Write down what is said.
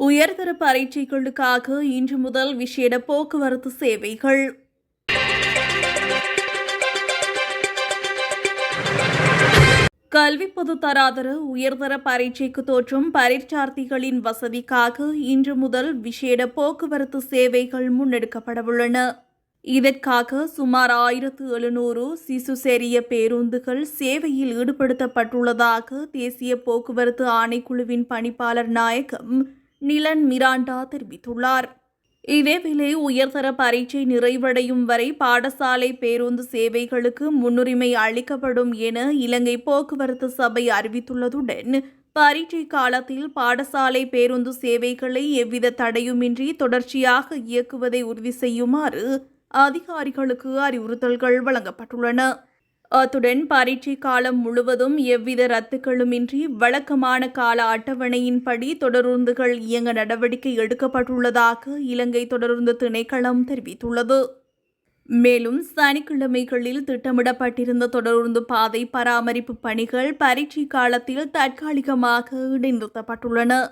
உயர்தர பரீட்சைகளுக்காக இன்று முதல் விசேட போக்குவரத்து சேவைகள். கல்வி பொதுத்தராதர உயர்தர பரீட்சைக்கு தோற்றும் பரீட்சார்த்திகளின் வசதிக்காக இன்று முதல் விசேட போக்குவரத்து சேவைகள் முன்னெடுக்கப்படவுள்ளன. இதற்காக சுமார் 1700 சிசுசெரிய பேருந்துகள் சேவையில் ஈடுபடுத்தப்பட்டுள்ளதாக தேசிய போக்குவரத்து ஆணைக்குழுவின் பணிப்பாளர் நாயகம் நிலன் மிராண்டா தெரிவித்துள்ளார். இதேவேளை உயர்தர பரீட்சை நிறைவடையும் வரை பாடசாலை பேருந்து சேவைகளுக்கு முன்னுரிமை அளிக்கப்படும் என இலங்கை போக்குவரத்து சபை அறிவித்துள்ளதுடன் பரீட்சை காலத்தில் பாடசாலை பேருந்து சேவைகளை எவ்வித தடையுமின்றி தொடர்ச்சியாக இயக்குவதை உறுதி செய்யுமாறு அதிகாரிகளுக்கு அறிவுறுத்தல்கள் வழங்கப்பட்டுள்ளன. அத்துடன் பரீட்சை காலம் முழுவதும் எவ்வித ரத்துக்களுமின்றி வழக்கமான கால அட்டவணையின்படி தொடருந்துகள் இயங்க நடவடிக்கை எடுக்கப்பட்டுள்ளதாக இலங்கை தொடருந்து திணைக்களம் தெரிவித்துள்ளது. மேலும் சனிக்கிழமைகளில் திட்டமிடப்பட்டிருந்த தொடருந்து பாதை பராமரிப்பு பணிகள் பரீட்சை காலத்தில் தற்காலிகமாக இடைநிறுத்தப்பட்டுள்ளன.